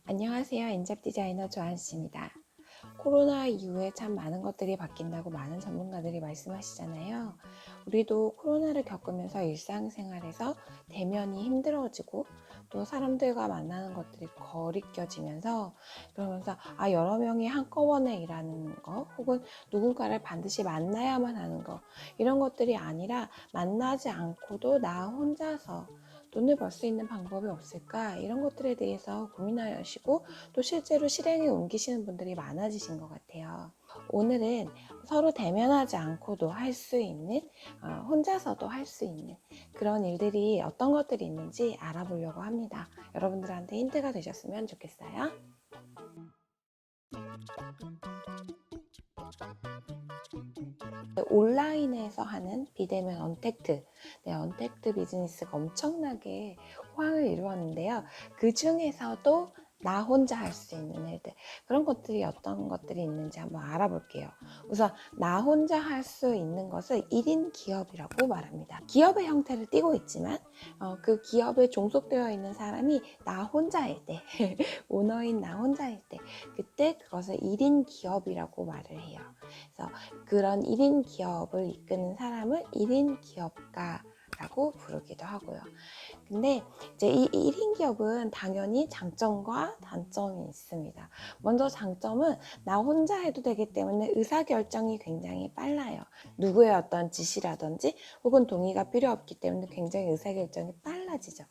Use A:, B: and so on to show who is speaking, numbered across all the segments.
A: 안녕하세요. 인접 디자이너 조한씨입니다. 코로나 이후에 참 많은 것들이 바뀐다고 많은 전문가들이 말씀하시잖아요. 우리도 코로나를 겪으면서 일상생활에서 대면이 힘들어지고 또 사람들과 만나는 것들이 거리껴지면서 그러면서 여러 명이 한꺼번에 일하는 거 혹은 누군가를 반드시 만나야만 하는 거 이런 것들이 아니라 만나지 않고도 나 혼자서 돈을 벌 수 있는 방법이 없을까 이런 것들에 대해서 고민하시고 또 실제로 실행에 옮기시는 분들이 많아지신 것 같아요. 오늘은 서로 대면하지 않고도 할 수 있는 혼자서도 할 수 있는 그런 일들이 어떤 것들이 있는지 알아보려고 합니다. 여러분들한테 힌트가 되셨으면 좋겠어요. 온라인에서 하는 비대면 언택트 비즈니스가 엄청나게 호황을 이루었는데요. 그 중에서도 나 혼자 할 수 있는 일들, 그런 것들이 어떤 것들이 있는지 한번 알아볼게요. 우선 나 혼자 할 수 있는 것을 1인 기업이라고 말합니다. 기업의 형태를 띠고 있지만 그 기업에 종속되어 있는 사람이 나 혼자일 때 오너인 나 혼자일 때 그때 그것을 1인 기업이라고 말을 해요. 그래서 그런 1인 기업을 이끄는 사람을 1인 기업가라고 부르기도 하고요. 근데 이제 이 1인 기업은 당연히 장점과 단점이 있습니다. 먼저 장점은 나 혼자 해도 되기 때문에 의사결정이 굉장히 빨라요. 누구의 어떤 지시라든지 혹은 동의가 필요 없기 때문에 굉장히 의사결정이 빨라지죠.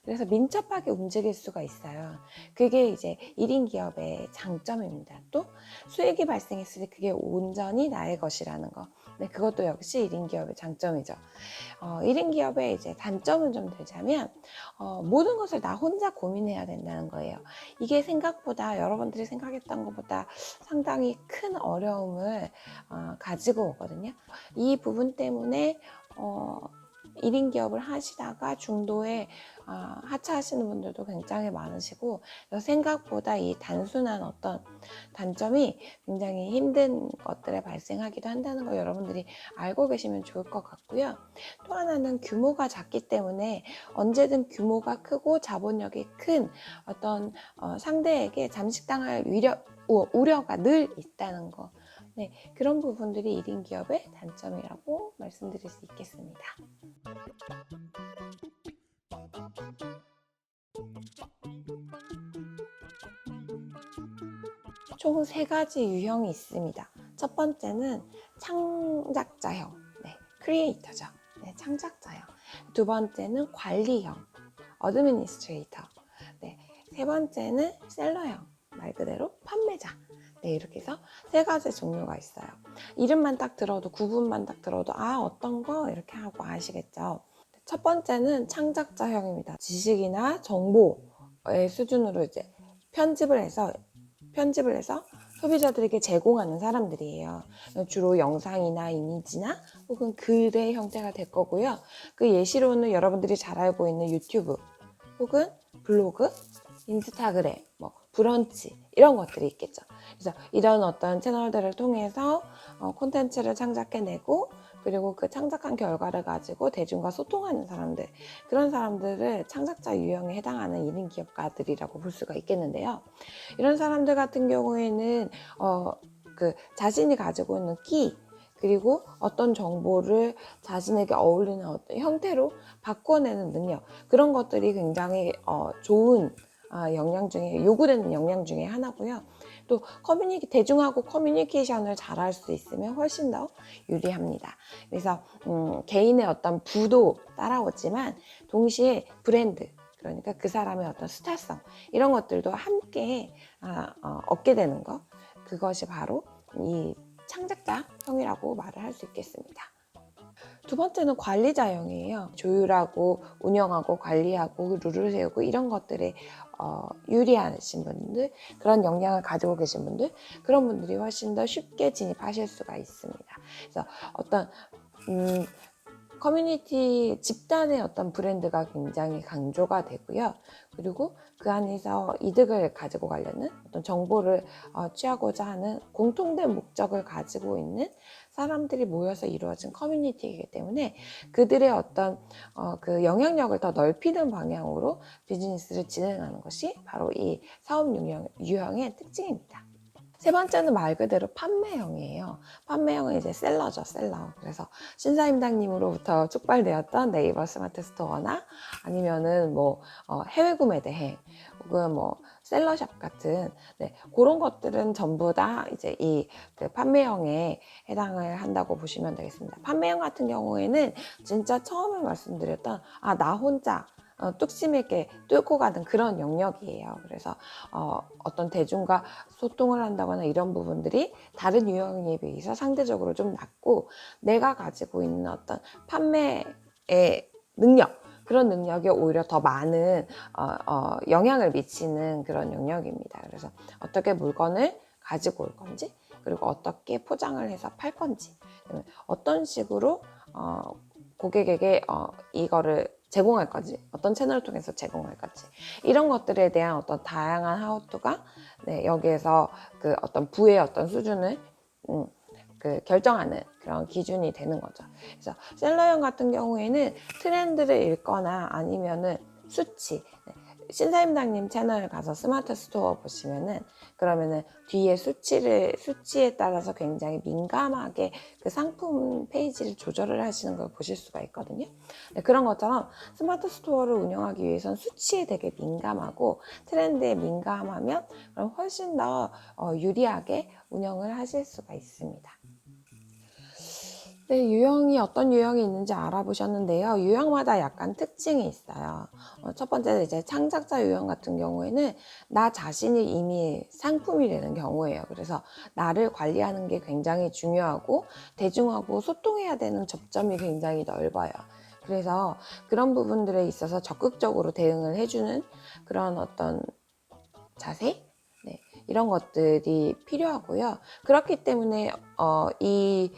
A: 그래서 민첩하게 움직일 수가 있어요. 그게 이제 1인 기업의 장점입니다. 또 수익이 발생했을 때 그게 온전히 나의 것이라는 거. 네, 그것도 역시 1인 기업의 장점이죠. 1인 기업의 이제 단점은 좀 들자면 모든 것을 나 혼자 고민해야 된다는 거예요. 이게 생각보다 여러분들이 생각했던 것보다 상당히 큰 어려움을 가지고 오거든요. 이 부분 때문에 1인 기업을 하시다가 중도에 하차하시는 분들도 굉장히 많으시고 생각보다 이 단순한 어떤 단점이 굉장히 힘든 것들에 발생하기도 한다는 거 여러분들이 알고 계시면 좋을 것 같고요. 또 하나는 규모가 작기 때문에 언제든 규모가 크고 자본력이 큰 어떤 상대에게 잠식당할 우려가 늘 있다는 거. 네, 그런 부분들이 1인 기업의 단점이라고 말씀드릴 수 있겠습니다. 총 3가지 유형이 있습니다. 첫 번째는 창작자형, 크리에이터죠. 창작자형. 두 번째는 관리형, 어드미니스트레이터. 세 번째는 셀러형, 말 그대로 판매자. 이렇게 해서 3가지 종류가 있어요. 이름만 딱 들어도, 구분만 딱 들어도 어떤 거 이렇게 하고 아시겠죠? 첫 번째는 창작자형입니다. 지식이나 정보의 수준으로 이제 편집을 해서 소비자들에게 제공하는 사람들이에요. 주로 영상이나 이미지나 혹은 글의 형태가 될 거고요. 그 예시로는 여러분들이 잘 알고 있는 유튜브 혹은 블로그, 인스타그램, 브런치 이런 것들이 있겠죠. 그래서 이런 어떤 채널들을 통해서 콘텐츠를 창작해내고 그리고 그 창작한 결과를 가지고 대중과 소통하는 사람들, 그런 사람들을 창작자 유형에 해당하는 1인 기업가들이라고 볼 수가 있겠는데요. 이런 사람들 같은 경우에는 그 자신이 가지고 있는 끼 그리고 어떤 정보를 자신에게 어울리는 어떤 형태로 바꿔내는 능력, 그런 것들이 굉장히 좋은 역량 중에 요구되는 역량 중에 하나고요. 또 대중하고 커뮤니케이션을 잘할 수 있으면 훨씬 더 유리합니다. 그래서 개인의 어떤 부도 따라오지만 동시에 브랜드, 그러니까 그 사람의 어떤 스타성 이런 것들도 함께 얻게 되는 것, 그것이 바로 이 창작자형이라고 말을 할 수 있겠습니다. 두 번째는 관리자형이에요. 조율하고 운영하고 관리하고 룰을 세우고 이런 것들에 유리하신 분들, 그런 역량을 가지고 계신 분들, 그런 분들이 훨씬 더 쉽게 진입하실 수가 있습니다. 그래서 어떤 커뮤니티 집단의 어떤 브랜드가 굉장히 강조가 되고요. 그리고 그 안에서 이득을 가지고 가려는 어떤 정보를 취하고자 하는 공통된 목적을 가지고 있는 사람들이 모여서 이루어진 커뮤니티이기 때문에 그들의 어떤 그 영향력을 더 넓히는 방향으로 비즈니스를 진행하는 것이 바로 이 사업 유형의 특징입니다. 세 번째는 말 그대로 판매형이에요. 판매형은 이제 셀러죠, 셀러. 그래서 신사임당님으로부터 촉발되었던 네이버 스마트 스토어나 아니면은 뭐 해외 구매 대행 혹은 뭐 셀러샵 같은 그런 것들은 전부 다 이제 이 그 판매형에 해당을 한다고 보시면 되겠습니다. 판매형 같은 경우에는 진짜 처음에 말씀드렸던 나 혼자 뚝심 있게 뚫고 가는 그런 영역이에요. 그래서 어떤 대중과 소통을 한다거나 이런 부분들이 다른 유형에 비해서 상대적으로 좀 낮고 내가 가지고 있는 어떤 판매의 능력 그런 능력이 오히려 더 많은 영향을 미치는 그런 영역입니다. 그래서 어떻게 물건을 가지고 올 건지 그리고 어떻게 포장을 해서 팔 건지 어떤 식으로 고객에게 이거를 제공할 건지 어떤 채널을 통해서 제공할 건지 이런 것들에 대한 어떤 다양한 하우투가 여기에서 그 어떤 부의 어떤 수준을 그 결정하는 그런 기준이 되는 거죠. 그래서 셀러형 같은 경우에는 트렌드를 읽거나 아니면은 수치 신사임당님 채널 가서 스마트 스토어 보시면은 그러면은 뒤에 수치에 따라서 굉장히 민감하게 그 상품 페이지를 조절을 하시는 걸 보실 수가 있거든요. 그런 것처럼 스마트 스토어를 운영하기 위해선 수치에 되게 민감하고 트렌드에 민감하면 그럼 훨씬 더 유리하게 운영을 하실 수가 있습니다. 네, 유형이 어떤 유형이 있는지 알아보셨는데요. 유형마다 약간 특징이 있어요. 첫 번째는 이제 창작자 유형 같은 경우에는 나 자신이 이미 상품이 되는 경우예요. 그래서 나를 관리하는 게 굉장히 중요하고 대중하고 소통해야 되는 접점이 굉장히 넓어요. 그래서 그런 부분들에 있어서 적극적으로 대응을 해주는 그런 어떤 자세? 이런 것들이 필요하고요. 그렇기 때문에 이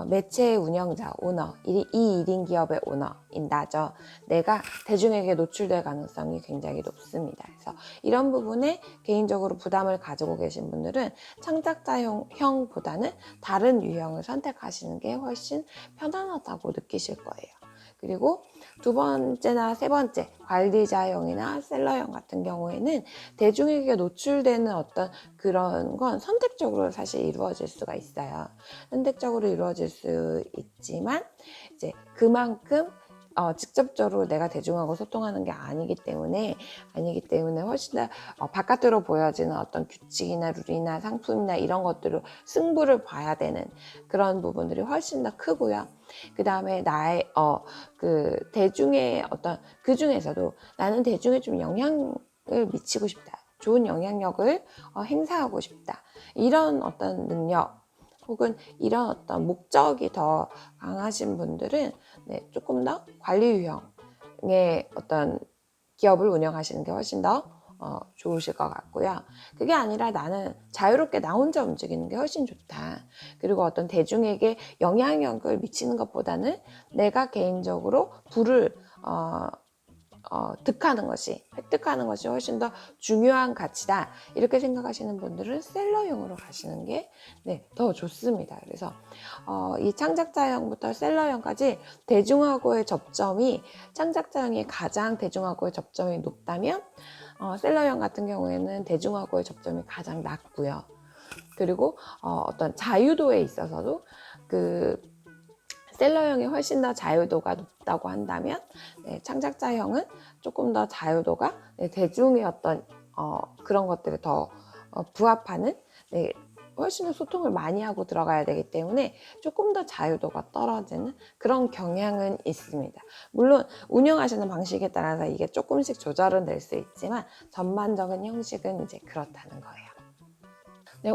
A: 매체 운영자, 오너, 이 1인 기업의 오너인 나죠. 내가 대중에게 노출될 가능성이 굉장히 높습니다. 그래서 이런 부분에 개인적으로 부담을 가지고 계신 분들은 창작자형보다는 다른 유형을 선택하시는 게 훨씬 편안하다고 느끼실 거예요. 그리고 두 번째나 세 번째 관리자형이나 셀러형 같은 경우에는 대중에게 노출되는 어떤 그런 건 선택적으로 사실 이루어질 수가 있어요. 선택적으로 이루어질 수 있지만 이제 그만큼 직접적으로 내가 대중하고 소통하는 게 아니기 때문에 훨씬 더 바깥으로 보여지는 어떤 규칙이나 룰이나 상품이나 이런 것들로 승부를 봐야 되는 그런 부분들이 훨씬 더 크고요. 그 다음에 나의 그 대중의 어떤 그 중에서도 나는 대중에 좀 영향을 미치고 싶다. 좋은 영향력을 행사하고 싶다. 이런 어떤 능력 혹은 이런 어떤 목적이 더 강하신 분들은 조금 더 관리 유형의 어떤 기업을 운영하시는 게 훨씬 더 좋으실 것 같고요. 그게 아니라 나는 자유롭게 나 혼자 움직이는 게 훨씬 좋다. 그리고 어떤 대중에게 영향력을 미치는 것보다는 내가 개인적으로 부를 획득하는 것이 훨씬 더 중요한 가치다. 이렇게 생각하시는 분들은 셀러형으로 가시는 게 더 좋습니다. 그래서 이 창작자형부터 셀러형까지 대중하고의 접점이 창작자형이 가장 대중하고의 접점이 높다면 셀러형 같은 경우에는 대중하고의 접점이 가장 낮고요. 그리고 어떤 자유도에 있어서도 그 셀러형이 훨씬 더 자유도가 높다고 한다면 창작자형은 조금 더 자유도가 대중의 어떤 그런 것들을 더 부합하는 훨씬 더 소통을 많이 하고 들어가야 되기 때문에 조금 더 자유도가 떨어지는 그런 경향은 있습니다. 물론 운영하시는 방식에 따라서 이게 조금씩 조절은 될 수 있지만 전반적인 형식은 이제 그렇다는 거예요.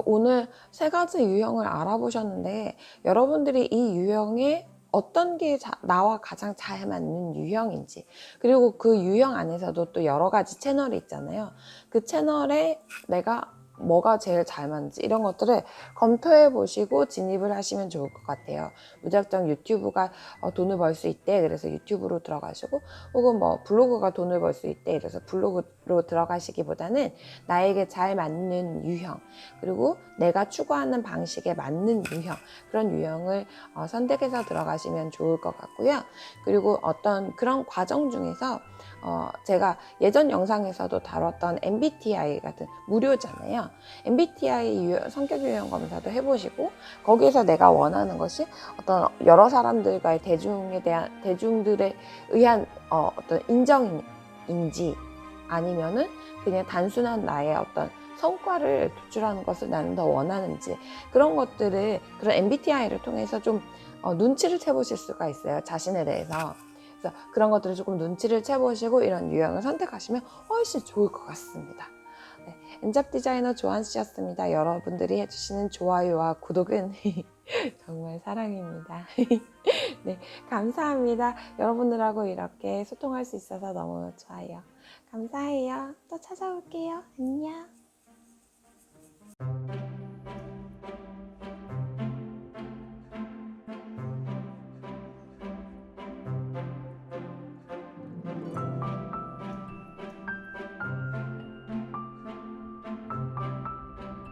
A: 오늘 세 가지 유형을 알아보셨는데 여러분들이 이 유형에 어떤 게 나와 가장 잘 맞는 유형인지 그리고 그 유형 안에서도 또 여러 가지 채널이 있잖아요. 그 채널에 내가 뭐가 제일 잘 맞는지 이런 것들을 검토해 보시고 진입을 하시면 좋을 것 같아요. 무작정 유튜브가 돈을 벌 수 있대 그래서 유튜브로 들어가시고, 혹은 뭐 블로그가 돈을 벌 수 있대 그래서 블로그로 들어가시기보다는 나에게 잘 맞는 유형, 그리고 내가 추구하는 방식에 맞는 유형, 그런 유형을 선택해서 들어가시면 좋을 것 같고요. 그리고 어떤 그런 과정 중에서 제가 예전 영상에서도 다뤘던 MBTI 같은, 무료잖아요. MBTI 성격 유형 검사도 해보시고, 거기에서 내가 원하는 것이 어떤 여러 사람들과의 대중들에 의한 어떤 인정인지, 아니면은 그냥 단순한 나의 어떤 성과를 도출하는 것을 나는 더 원하는지, 그런 것들을, 그런 MBTI를 통해서 좀 눈치를 채보실 수가 있어요, 자신에 대해서. 그래서 그런 것들을 조금 눈치를 채보시고 이런 유형을 선택하시면 훨씬 좋을 것 같습니다. 네, 엔잡 디자이너 조한 씨였습니다. 여러분들이 해주시는 좋아요와 구독은 정말 사랑입니다. 네, 감사합니다. 여러분들하고 이렇게 소통할 수 있어서 너무 좋아요. 감사해요. 또 찾아올게요. 안녕.